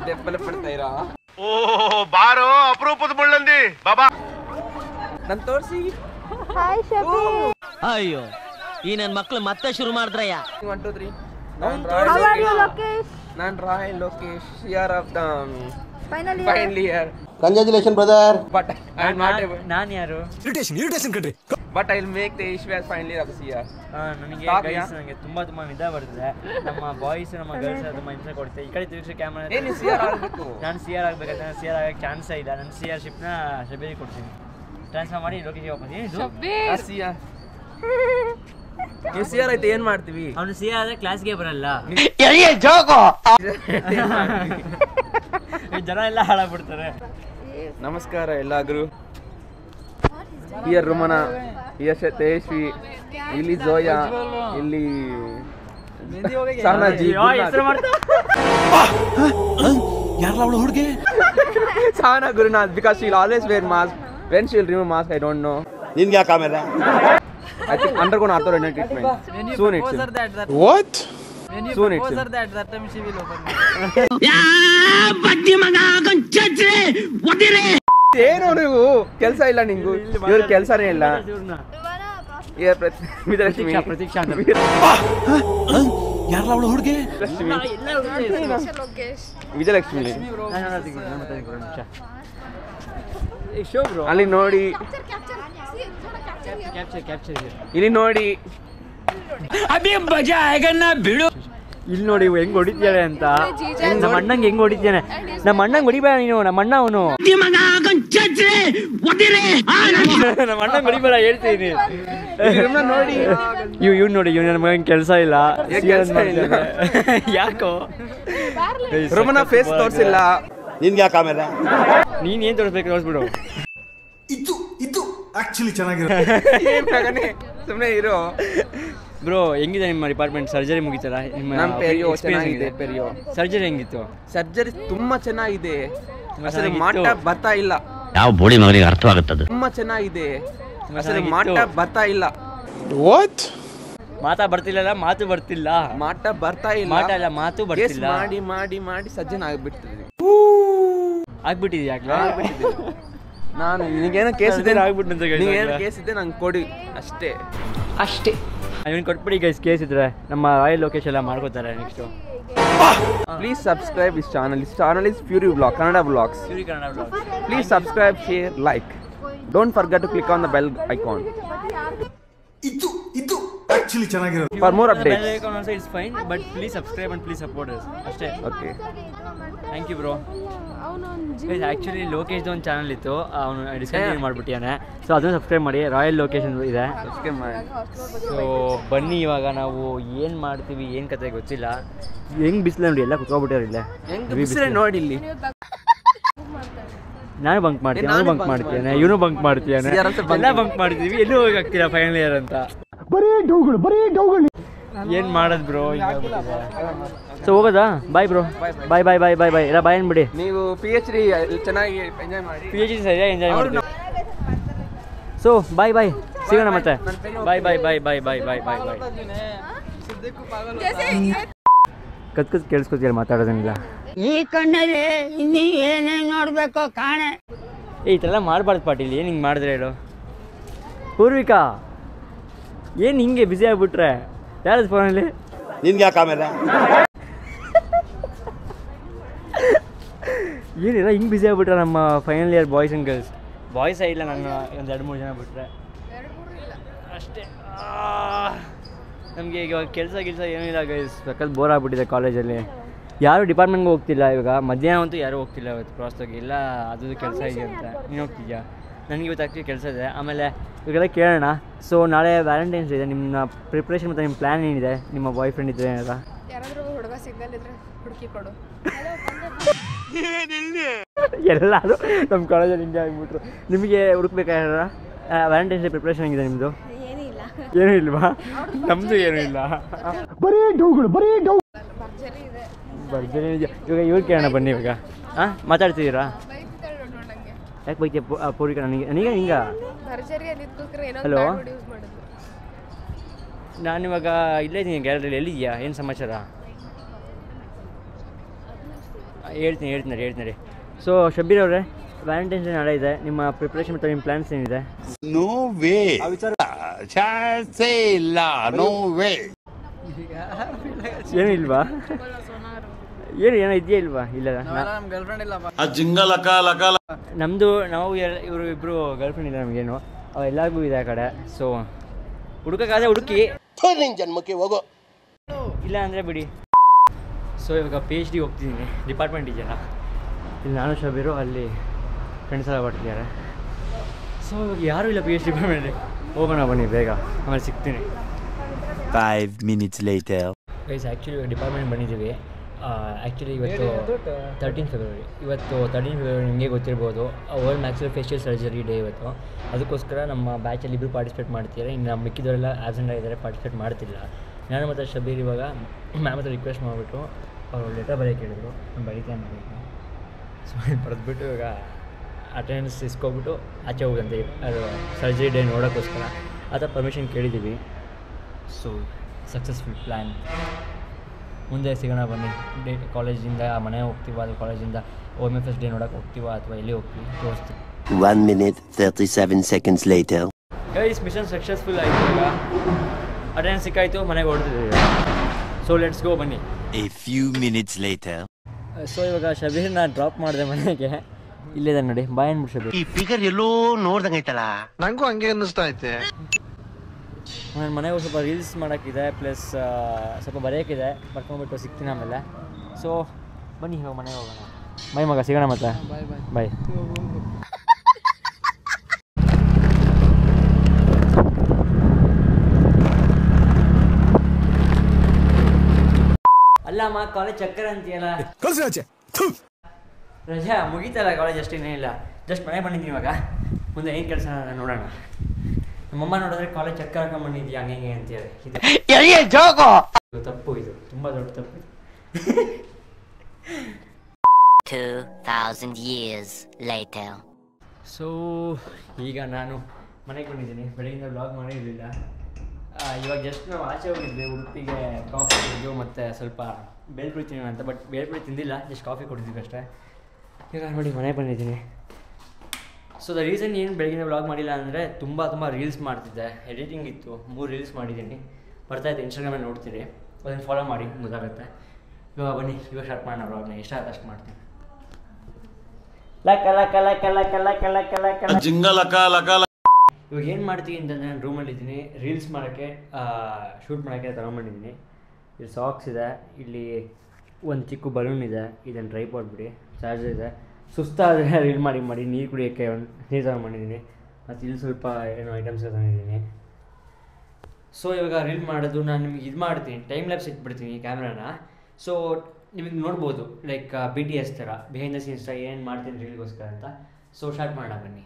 ದೆಪ್ಪಲೆ ಪಡ್ತಾಯಿರಾ ಓ ಬಾರೋ ಅಪರೂಪದ ಮುಳ್ಳಂದಿ ಬಾಬಾ ನನ್ ತೋರಿಸಿ ಹಾಯ್ ಶಬಿ ಅಯ್ಯೋ ಈ ನನ್ನ ಮಕ್ಕಳು ಮತ್ತೆ ಶುರು ಮಾಡಿದ್ರಯ್ಯ 1 2 3 ನಾನು royal Lokesh year of the final year congratulation brother but I am not ನಾನು ಯಾರು ಇರಿಟೇಷನ್ ಕಣ್ರಿ but I will make the issue as final year of this year ನನಗೆ ಗೈಸ್ ನನಗೆ ತುಂಬಾ ನಿದ್ದೆ ಬರ್ತದೆ ನಮ್ಮ ಬಾಯ್ಸ್ ನಮ್ಮ ಗರ್ಲ್ಸ್ ತುಂಬಾ ಹಿಂಸೆ ಕೊಡ್ತೆ ಈ ಕಡೆ ತಿರುಗಿಸಿ ಕ್ಯಾಮರಾ ಏನು ಸಿಆರ್ ಆಗಬೇಕು ನಾನು ಸಿಆರ್ ಆಗಬೇಕಂದ್ರೆ ಸಿಆರ್ ಆಗಕ್ಕೆ ಚಾನ್ಸ್ ಇಲ್ಲ ನನ್ನ ಸಿಆರ್ ಶಿಪ್ನ ಶಬೀರಿಗೆ ಕೊಡ್ತೀನಿ ಟ್ರಾನ್ಸ್ಫರ್ ಮಾಡಿ ಲೋಕೇಶ್ ವಾಪಸ್ ಸಿಆರ್ ನೀವು ಸಿಆರ್ ಆಯ್ತು ಏನ್ ಮಾಡ್ತೀವಿ ಅವನು ಸಿಆರ್ ಆದ್ರೆ ಕ್ಲಾಸ್ಗೆ ಬರಲ್ಲ ಜನ ಎಲ್ಲ ಹಾಳಾಗ್ಬಿಡ್ತಾರೆ ನಮಸ್ಕಾರ ಎಲ್ಲಾದ್ರು ಹಿಯರ್ ರುಮನ ಹಿಯರ್ ತೇಜಸ್ವಿ ಇಲ್ಲಿ ಜೋಯಾ ಇಲ್ಲಿ ಸಾನಾಜಿ ಹುಡುಗಿ Sana Gurunath because she will always wear mask when she will remove mask I don't know ನಿನ್ಗೆ ಯಾಕೆ ಆಮೇಲೆ I think undergone authority treatment. Soon it's what soon it's that time she will open. ಏನು ನೀವು ಕೆಲಸ ಇಲ್ಲ ನಿಂಗು ಇವ್ರ ಕೆಲಸನೇ ಇಲ್ಲ ವಿಜಯಲಕ್ಷ್ಮಿ ಪ್ರತೀಕ್ಷಾ ಹುಡುಗಿ ವಿಜಯಲಕ್ಷ್ಮಿ ಅಲ್ಲಿ ನೋಡಿ ಇಲ್ಲಿ ನೋಡಿ ಇಲ್ಲಿ ನೋಡಿ ಹೆಂಗ್ ಹೊಡಿತಾಳೆ ಅಂತ ನಮ್ಮ ಅಣ್ಣಂಗೆ ಹೆಂಗ್ ಹೊಡಿತಾನೆ ನಮ್ಮ ಅಣ್ಣಂಗೆ ಹೊಡಿಬೇಡ ನೀನು ನಮ್ಮ ಅಣ್ಣ ಅವನು ನಮ್ಮ ಅಣ್ಣಂಗೆ ಹೊಡಿಬೇಡ ಹೇಳ್ತೀನಿ ನೋಡಿ ಇವ್ ನೋಡಿ ಇವ್ ನನ್ನ ಮಗನ್ ಕೆಲಸ ಇಲ್ಲ ಯಾಕೋ ರೋಮನ ಫೇಸ್ ತೋರಿಸಿಲ್ಲ ನಿನ್ಗೆ ಯಾಕೆ ಆಮೇಲೆ ನೀನ್ ಏನ್ ತೋರಿಸ್ಬೇಕು ತೋರಿಸ್ಬಿಡು ಇದು ಆಕ್ಚುಲಿ ಚೆನ್ನಾಗಿರೋ ಸುಮ್ಮನೆ ಇರೋ ಬ್ರೋ ಹೆಂಗಿದೆ ನಿಮ್ಮ ಡಿಪಾರ್ಟ್ಮೆಂಟ್ ಸರ್ಜರಿ ಮುಗಿತಲ್ಲ ನಮ್ಮ ಪೆರಿಯೋ ಚೆನ್ನಾಗಿದೆ ಪೆರಿಯೋ ಸರ್ಜರಿ ಹೆಂಗಿತ್ತು ಸರ್ಜರಿ ತುಂಬಾ ಚೆನ್ನಾಗಿದೆ ಅಸಲು ಮಾಟ ಬರ್ತಾ ಇಲ್ಲ ಯಾವ ಬೋಳಿ ಮಗನಿಗೆ ಅರ್ಥವಾಗುತ್ತದೆ ತುಂಬಾ ಚೆನ್ನಾಗಿದೆ ಅಸಲು ಮಾಟ ಬರ್ತಾ ಇಲ್ಲ ವಾಟ್ ಮಾತಾ ಬರ್ತಿಲ್ಲ ಮಾತು ಬರ್ತಿಲ್ಲ ಮಾಟ ಬರ್ತಾ ಇಲ್ಲ ಮಾಟ ಇಲ್ಲ ಮಾತು ಬರ್ತಿಲ್ಲ ಮಾಡಿ ಮಾಡಿ ಮಾಡಿ ಸಜ್ಜನ ಆಗ್ಬಿಡ್ತಿದೆ ಆಗ್ಬಿಟ್ಟಿದ್ಯಾ ನಾನು ನಿನಗೇನೋ ಕೇಸ್ ಇದೆ ಆಗ್ಬಿಟ್ಟು ನೀನೇನೋ ಕೇಸ್ ಇದೆ ನಂಗೆ ಕೊಡಿ ಅಷ್ಟೇ ಇವನ್ ಕೊಟ್ಬಿಡಿ ಗೈಸ್ ಕೇಸ್ ಇದ್ರೆ ನಮ್ಮ ರಾಯಲ್ ಲೊಕೇಶನ್ ಎಲ್ಲ ಮಾಡ್ಕೋತಾರೆ next please subscribe this channel is Fury vlog Kannada vlogs please subscribe share like don't forget to click on the bell icon ಇದು ಆಕ್ಚುಲಿ ಚೆನ್ನಾಗಿರೋ for more updates bell icon also is fine but please subscribe and please support us ಅಷ್ಟೇ okay thank you bro actually ಲೋಕೇಶ್ದು ಒಂದು channel ಇತ್ತು ಅವನು discontinue ಮಾಡಿಬಿಟ್ಟಿಯಾನೆ so ಅದನ್ನು subscribe ಮಾಡಿ ರಾಯಲ್ ಲೊಕೇಶನ್ ಇದೆ ಸೊ ಬನ್ನಿ ಇವಾಗ ನಾವು ಏನು ಮಾಡ್ತೀವಿ ಏನು ಕತೆ ಗೊತ್ತಿಲ್ಲ ಹೆಂಗೆ ಬಿಸಿಲು ನೋಡಿ ಎಲ್ಲ ಕುತ್ಕೊಬಿಟ್ಟಾರೆ ಇಲ್ಲೇ ಬಿಸಿಲು ನೋಡಿ ಇಲ್ಲಿ ನಾನು ಬಂಕ್ ಮಾಡ್ತೀನಿ ಅವನು ಬಂಕ್ ಮಾಡ್ತೇನೆ ಇವನು ಬಂಕ್ ಮಾಡ್ತೀಯಾನೆ ಎಲ್ಲ ಬಂಕ್ ಮಾಡ್ತೀವಿ ಎಲ್ಲೂ ಹೋಗಾಗ್ತೀರಾ ಫೈನಲ್ ಇಯರ್ ಅಂತ ಏನು ಮಾಡೋದು ಬ್ರೋ ಸೊ ಹೋಗೋದಾ bye bro bye bye bye bye bye ಎಲ್ಲ ಬಾಯ್ ಅನ್ಬಿಡಿ ನೀವು PhD ಚೆನ್ನಾಗಿ ಎಂಜಾಯ್ ಮಾಡಿ PhD ಸರಿಯಾಗಿ ಎಂಜಾಯ್ ಮಾಡ್ತೀವಿ ಸೊ ಬಾಯ್ ಬಾಯ್ ಸಿಗೋಣ ಮತ್ತೆ ಬಾಯ್ bye bye bye bye bye bye ಬಾಯ್ ಕತ್ ಕೇಳಿಸ್ಕೊತೀರ ಮಾತಾಡೋದನ್ನಿಲ್ಲ ಈ ಕಣ್ಣಲ್ಲಿ ಇನ್ನೀ ಏನೇನು ನೋಡ್ಬೇಕು ಕಾಣೆ ಈ ಥರ ಎಲ್ಲ ಮಾಡಬಾರ್ದು ಪಾಟೀಲ್ ಏನು ಹಿಂಗೆ ಮಾಡಿದ್ರೆ ಹೇಳು ಪೂರ್ವಿಕಾ ಏನು ಹಿಂಗೆ ಬ್ಯುಸಿ ಆಗಿಬಿಟ್ರೆ ಯಾರದು ಫೋನಲ್ಲಿ ನಿನ್ಗೆ ಯಾಕೆ ಆಮೇಲೆ ಏನಿಲ್ಲ ಹಿಂಗೆ ಬ್ಯುಸಿ ಆಗಿಬಿಟ್ರೆ ನಮ್ಮ final year boys and girls ಬಾಯ್ಸೇ ಇಲ್ಲ ನನ್ನ ಒಂದು 2-3 ಜನ ಬಿಟ್ಟರೆ ಅಷ್ಟೇ ನಮಗೆ ಇವಾಗ ಕೆಲಸ ಏನೂ ಇಲ್ಲ ಗೈಸ್ ಸಕ್ಕತ್ ಬೋರ್ ಆಗಿಬಿಟ್ಟಿದೆ ಕಾಲೇಜಲ್ಲಿ ಯಾರು ಡಿಪಾರ್ಟ್ಮೆಂಟ್ಗೆ ಹೋಗ್ತಿಲ್ಲ ಇವಾಗ ಮಧ್ಯಾಹ್ನ ಅಂತೂ ಯಾರೂ ಹೋಗ್ತಿಲ್ಲ ಇವತ್ತು ಪ್ರಾಸ್ತಾಗಿ ಇಲ್ಲ ಅದು ಕೆಲಸ ಇದೆ ಅಂತ ನೀನು ಹೋಗ್ತಿದ್ಯಾ ನನಗೆ ಇವತ್ತು ಆ್ಯಕ್ಚುಲಿ ಕೆಲಸ ಇದೆ ಆಮೇಲೆ ಇವಾಗೆಲ್ಲ ಕೇಳೋಣ ಸೊ ನಾಳೆ ವ್ಯಾಲೆಂಟೈನ್ಸ್ ಇದೆ ನಿಮ್ಮ ಪ್ರಿಪ್ರೇಷನ್ ಮತ್ತು ನಿಮ್ಮ ಪ್ಲ್ಯಾನ್ ಏನಿದೆ ನಿಮ್ಮ ಬಾಯ್ ಫ್ರೆಂಡ್ ಇದ್ದರೆ ಏನಾರ ಯಾರಾದರೂ ಹುಡುಗ ಸಿಗ್ನಲ್ ಇದ್ರೆ ಹುಡುಕಿ ಕೊಡು ಎಲ್ಲರೂ ನಮ್ಮ ಕಾಲೇಜಲ್ಲಿ ಹಿಂಗೆ ಆಗಿಬಿಟ್ರು ನಿಮಗೆ ಹುಡುಕ್ಬೇಕಾರ ವ್ಯಾಲೆಂಟೈನ್ಸ್ ಡೇ ಪ್ರಿಪ್ರೇಷನ್ ಆಗಿದೆ ನಿಮ್ಮದು ಏನೂ ಇಲ್ವಾ ನಮ್ಮದು ಏನೂ ಇಲ್ಲ ಭರ್ಜರಿ ಇವಾಗ ಇವ್ರು ಕೇಳೋಣ ಬನ್ನಿ ಇವಾಗ ಹಾಂ ಮಾತಾಡ್ತಿದ್ದೀರಾ ಯಾಕೆ ಬೈತೀಯ ಪೂರ್ವಿಕ ನನಗೆ ಹಿಂಗ ಹಲೋ ನಾನಿವಾಗ ಇಲ್ಲೇ ಇದ್ದೀನಿ ಗ್ಯಾಲರಿಯಲ್ಲಿ ಎಲ್ಲಿದೆಯಾ ಏನು ಸಮಾಚಾರ ಹೇಳ್ತೀನಿ. ಸೊ ಶಬೀರ್ ಅವರೇ, ವ್ಯಾಲೆಂಟೈನ್ಸ್ ಡೇ ನಾಳೆ ಇದೆ. ನಿಮ್ಮ ಪ್ರಿಪ್ರೇಷನ್ ಮತ್ತು ನಿಮ್ಮ ಪ್ಲ್ಯಾನ್ಸ್ ಏನಿದೆ? ನೋ ವೇ, ಚಾನ್ಸೇ ಇಲ್ಲ, ನೋ ವೇ. ಏನೂ ಇಲ್ವಾ? ಏನೋ ಇದೆಯಾ ಇಲ್ವಾ? ಇಲ್ಲ ನಾವು ಇವರು ಇಬ್ಬರು ಗರ್ಲ್ಫ್ರೆಂಡ್ ಇಲ್ಲ ನಮಗೇನು, ಎಲ್ಲರಿಗೂ ಇದೆ ಆ ಕಡೆ. ಸೊ ಹುಡುಕಕ್ಕಾದ್ರೆ ಹುಡುಕಿ, ಜನ್ಮಕ್ಕೆ ಹೋಗೋ, ಇಲ್ಲ ಅಂದರೆ ಬಿಡಿ. ಸೊ ಇವಾಗ PhD ಹೋಗ್ತಿದ್ದೀನಿ, ಡಿಪಾರ್ಟ್ಮೆಂಟ್ ಇದೆಯಲ್ಲ, ಇಲ್ಲಿ ನಾನು ಶಬೀರು, ಅಲ್ಲಿ ಫ್ರೆಂಡ್ಸ್ ಎಲ್ಲ ಬರ್ತಿದ್ದಾರೆ. ಸೊ ಇವಾಗ ಯಾರೂ ಇಲ್ಲ PhD ಡಿಪಾರ್ಟ್ಮೆಂಟಲ್ಲಿ. ಹೋಗೋಣ ಬನ್ನಿ ಬೇಗ, ಆಮೇಲೆ ಸಿಗ್ತೀನಿ. 5 minutes later. Guys actually department ಬಂದಿದ್ದೀವಿ. ಆ್ಯಕ್ಚುಲಿ ಇವತ್ತು 13 ಫೆಬ್ರವರಿ. ಇವತ್ತು 13 ಫೆಬ್ರವರಿ ನಿಮಗೆ ಗೊತ್ತಿರ್ಬೋದು, ವರ್ಲ್ಡ್ ಮ್ಯಾಕ್ಸಿಲೋಫೇಶಿಯಲ್ ಸರ್ಜರಿ ಡೇ ಇವತ್ತು. ಅದಕ್ಕೋಸ್ಕರ ನಮ್ಮ ಬ್ಯಾಚಲ್ಲಿ ಇಬ್ಬರು ಪಾರ್ಟಿಸಿಪೇಟ್ ಮಾಡ್ತಿದ್ದಾರೆ. ಇನ್ನು ನಮ್ಮ ಮಿಕ್ಕಿದವರೆಲ್ಲ ಆಬ್ಸೆಂಟ್ ಆಗಿದ್ದಾರೆ, ಪಾರ್ಟಿಸಿಪೇಟ್ ಮಾಡ್ತಿಲ್ಲ. ನಾನು ಮತ್ತು ಶಬೀರ್ ಇವಾಗ ಮ್ಯಾಮ್ ಹತ್ರ ರಿಕ್ವೆಸ್ಟ್ ಮಾಡಿಬಿಟ್ಟು ಅವರು ಲೆಟರ್ ಬರೆಯೋಕೆ ಹೇಳಿದ್ರು, ನಾನು ಬರೀತೇನೆ ಮಾಡಬೇಕು. ಸೊ ಬರೆದ್ಬಿಟ್ಟು ಇವಾಗ ಅಟೆಂಡೆನ್ಸ್ ಇಸ್ಕೊಬಿಟ್ಟು ಆಚೆ ಹೋಗಂತೆ, ಅದು ಸರ್ಜರಿ ಡೇ ನೋಡೋಕ್ಕೋಸ್ಕರ ಆ ಥರ ಪರ್ಮಿಷನ್ ಕೇಳಿದ್ದೀವಿ. So successful plan. ಮುಂದೆ ಸಿಗೋಣ ಬನ್ನಿ. ಕಾಲೇಜಿಂದ ಮನೆ ಹೋಗ್ತೀವ, ಅದು ಕಾಲೇಜಿಂದ OMFS ಡೇ ನೋಡೋಕೆ ಹೋಗ್ತೀವ ಅಥವಾ ಎಲ್ಲಿ ಹೋಗ್ತೀವಿ ತೋರಿಸ್ತೀವಿ. 1 minute 37 seconds later. Guys mission successful ಆಯಿತು. ಇವಾಗ ಅಟೆಂಡೆನ್ಸ್ ಸಿಕ್ಕಾಯಿತು, ಮನೆಗೆ ಹೊರಡ್ತಿದ್ದೀವಿ. ಸೊ ಲೆಟ್ಸ್ ಗೋ ಬನ್ನಿ. A few minutes later. So ಇವಾಗ ಶಬೀರ್ನ ಡ್ರಾಪ್ ಮಾಡಿದೆ ಮನೆಗೆ. ಇಲ್ಲಿದೆ ನೋಡಿ, ಬಾಯ್ ಅಂದ್ಬಿಟ್ಟು ಶಬೀರ್. ಈ ಫಿಗರ್ ಎಲ್ಲೋ ನೋಡ್ದಂಗೈತಲ್ಲ. ನಂಗೂ ಹಂಗೆ ಅನ್ನಿಸ್ತಾ ಐತೆ. ನನ್ನ ಮನೆಗೆ ಸ್ವಲ್ಪ ರೀಲ್ಸ್ ಮಾಡೋಕ್ಕಿದೆ, ಪ್ಲಸ್ ಸ್ವಲ್ಪ ಬರೆಯೋಕ್ಕಿದೆ, ಬರ್ಕೊಂಡ್ಬಿಟ್ಟು ಸಿಗ್ತೀನಿ ಆಮೇಲೆ. ಸೊ ಬನ್ನಿ ಇವಾಗ ಮನೆಗೆ ಹೋಗೋಣ. ಬಾಯ್ ಮಗ, ಸಿಗೋಣ ಮತ್ತೆ. ಬಾಯ್. ಅಲ್ಲಮ್ಮ, ಕಾಲೇಜ್ ಚಕ್ಕರ್ ಅಂತೀಯಲ್ಲ, ರಜಾ ಮುಗೀತಲ್ಲ ಕಾಲೇಜ್, ಅಷ್ಟೇನೇ ಇಲ್ಲ. ಜಸ್ಟ್ ಮನೆಗೆ ಬಂದಿದ್ದೀನಿ ಇವಾಗ. ಮುಂದೆ ಏನು ಕೆಲಸ ನೋಡೋಣ. ನಮ್ಮಮ್ಮ ನೋಡಿದ್ರೆ ಕಾಲೇಜ್ ಚಕ್ಕರ್ ಹಾಕೊಂಡ್ ಬಂದಿದ್ಯಾ ಹಂಗೆ ಅಂತೇಳಿ. ಇದು ತಪ್ಪು, ಇದು ತುಂಬ ದೊಡ್ಡ ತಪ್ಪು. 2000 years later. ಸೊ ಈಗ ನಾನು ಮನೆಗೆ ಬಂದಿದ್ದೀನಿ. ಬೆಳಗಿಂದ ವ್ಲಾಗ್ ಮಾಡಿರಲಿಲ್ಲ. ಇವಾಗ ಜಸ್ಟ್ ನಾವು ಆಚೆ ಹೋಗಿದ್ವಿ ಉಡುಪಿಗೆ, ಕಾಫಿ ಕುಡಿದು ಮತ್ತು ಸ್ವಲ್ಪ ಬೇಲ್ಪುರಿ ತಿನ್ನೋಣ ಅಂತ. ಬಟ್ ಬೇಲ್ಪುರಿ ತಿಂದಿಲ್ಲ, ಜಸ್ಟ್ ಕಾಫಿ ಕುಡಿದ್ವಿ ಅಷ್ಟೇ. ಈಗ ನೋಡಿ ಮನೆಗೆ ಬಂದಿದ್ದೀನಿ. ಸೊ ದ ರೀಸನ್ ಏನು ಬೆಳಗಿನ ವ್ಲಾಗ್ ಮಾಡಿಲ್ಲ ಅಂದರೆ ತುಂಬ ರೀಲ್ಸ್ ಮಾಡ್ತಿದ್ದೆ, ಎಡಿಟಿಂಗ್ ಇತ್ತು. 3 ರೀಲ್ಸ್ ಮಾಡಿದ್ದೀನಿ, ಬರ್ತಾಯಿದ್ದೆ. ಇನ್ಸ್ಟಾಗ್ರಾಮಲ್ಲಿ ನೋಡ್ತೀರಿ, ಅದನ್ನು ಫಾಲೋ ಮಾಡಿ, ಗೊತ್ತಾಗುತ್ತೆ. ಇವಾಗ ಬನ್ನಿ, ಇವಾಗ ಸ್ಟಾರ್ಟ್ ಮಾಡೋಣ ವ್ಲಾಗ್ನ. ಎಷ್ಟಾಗುತ್ತೆ ಅಷ್ಟು ಮಾಡ್ತೀನಿ. ಇವಾಗ ಏನು ಮಾಡ್ತೀನಿ ಅಂತಂದರೆ, ನಾನು ರೂಮಲ್ಲಿದ್ದೀನಿ. ರೀಲ್ಸ್ ಮಾಡೋಕ್ಕೆ, ಶೂಟ್ ಮಾಡೋಕ್ಕೆ ತಗೊಂಡ್ಬಂದಿದ್ದೀನಿ. ಇಲ್ಲಿ ಸಾಕ್ಸ್ ಇದೆ, ಇಲ್ಲಿ ಒಂದು ಚಿಕ್ಕ ಬಲೂನ್ ಇದೆ, ಇದನ್ನು ಟ್ರೈಪಾಡ್ ಬಿಡಿ, ಚಾರ್ಜರ್ ಇದೆ. ಸುಸ್ತಾದರೆ ರೀಲ್ ಮಾಡಿ ನೀರು ಕುಡಿಯೋಕ್ಕೆ ಒಂದು ನೀರು ತಗೊಂಡ್ಬಂದಿದ್ದೀನಿ. ಮತ್ತು ಇಲ್ಲಿ ಸ್ವಲ್ಪ ಏನೋ ಐಟಮ್ಸ್ ತಗೊಂಡಿದ್ದೀನಿ. ಸೊ ಇವಾಗ ರೀಲ್ ಮಾಡೋದು ನಾನು ನಿಮಗೆ ಇದು ಮಾಡ್ತೀನಿ, ಟೈಮ್ ಲ್ಯಾಪ್ಸ್ ಇಟ್ಬಿಡ್ತೀನಿ ಕ್ಯಾಮ್ರಾನ. ಸೊ ನಿಮಗೆ ನೋಡ್ಬೋದು, ಲೈಕ್ BTS ಥರ ಬಿಹೈಂಡ್ ದ ಸೀನ್ಸ್ ಏನು ಮಾಡ್ತೀನಿ ರೀಲ್ಗೋಸ್ಕರ ಅಂತ. ಸೊ ಸ್ಟಾರ್ಟ್ ಮಾಡೋಣ ಬನ್ನಿ.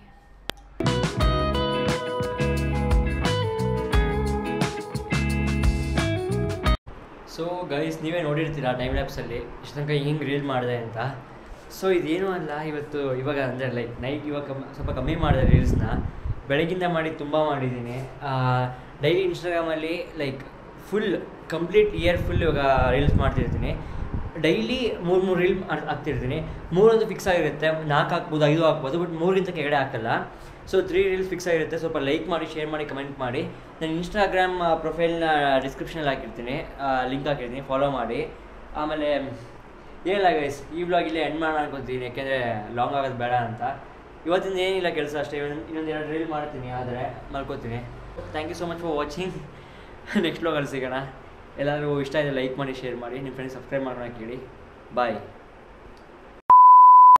ಸೊ ಗೈಸ್, ನೀವೇ ನೋಡಿರ್ತೀರ ಟೈಮ್ ಲ್ಯಾಪ್ಸಲ್ಲಿ ಇಷ್ಟು ತನಕ ಹಿಂಗೆ ರೀಲ್ ಮಾಡಿದೆ ಅಂತ. ಸೊ ಇದೇನೂ ಅಲ್ಲ, ಇವಾಗ ಅಂದರೆ ಲೈಕ್ ನೈಟ್ ಇವಾಗ ಸ್ವಲ್ಪ ಕಮ್ಮಿ ಮಾಡಿದೆ ರೀಲ್ಸ್ನ. ಬೆಳಗಿಂದ ಮಾಡಿ ತುಂಬ ಮಾಡಿದ್ದೀನಿ. ಡೈಲಿ ಇನ್ಸ್ಟಾಗ್ರಾಮಲ್ಲಿ like full complete year full ಇವಾಗ ರೀಲ್ಸ್ ಮಾಡ್ತಿರ್ತೀನಿ. ಡೈಲಿ 3 ರೀಲ್ ಹಾಕ್ತಿರ್ತೀನಿ. 3 ಫಿಕ್ಸ್ ಆಗಿರುತ್ತೆ, 4 ಹಾಕ್ಬೋದು, 5 ಹಾಕ್ಬೋದು, ಬಟ್ 3ಗಿಂತ ಕೆಳಗಡೆ ಹಾಕಲ್ಲ. ಸೊ 3 ರೀಲ್ಸ್ ಫಿಕ್ಸ್ ಆಗಿರುತ್ತೆ. ಸ್ವಲ್ಪ ಲೈಕ್ ಮಾಡಿ, ಶೇರ್ ಮಾಡಿ, ಕಮೆಂಟ್ ಮಾಡಿ. ನಾನು ಇನ್ಸ್ಟಾಗ್ರಾಮ್ ಪ್ರೊಫೈಲ್ನ ಡಿಸ್ಕ್ರಿಪ್ಷನಲ್ಲಿ ಹಾಕಿರ್ತೀನಿ, ಲಿಂಕ್ ಹಾಕಿರ್ತೀನಿ, ಫಾಲೋ ಮಾಡಿ. ಆಮೇಲೆ ಏನಿಲ್ಲ ಗೈಸ್, ಈ ವ್ಲಾಗ್ ಇಲ್ಲೇ ಎಂಡ್ ಮಾಡೋಣ ಅನ್ಕೊತೀನಿ, ಯಾಕೆಂದರೆ ಲಾಂಗ್ ಆಗೋದು ಬೇಡ ಅಂತ. ಇವತ್ತಿಂದ ಏನಿಲ್ಲ ಕೆಲಸ ಅಷ್ಟೇ. ಇನ್ನೊಂದು 2 ರೀಲ್ ಮಾಡ್ತೀನಿ, ಆದರೆ ಮಲ್ಕೋತೀನಿ. Thank you so much for watching. Next ವ್ಲಾಗಲ್ಲಿ ಸಿಗೋಣ. ಎಲ್ಲರೂ ಇಷ್ಟ ಇದೆ ಲೈಕ್ ಮಾಡಿ, ಶೇರ್ ಮಾಡಿ, ನಿಮ್ಮ ಫ್ರೆಂಡ್ಸ್ ಸಬ್ಸ್ಕ್ರೈಬ್ ಮಾಡೋಣ ಕೇಳಿ. ಬಾಯ್.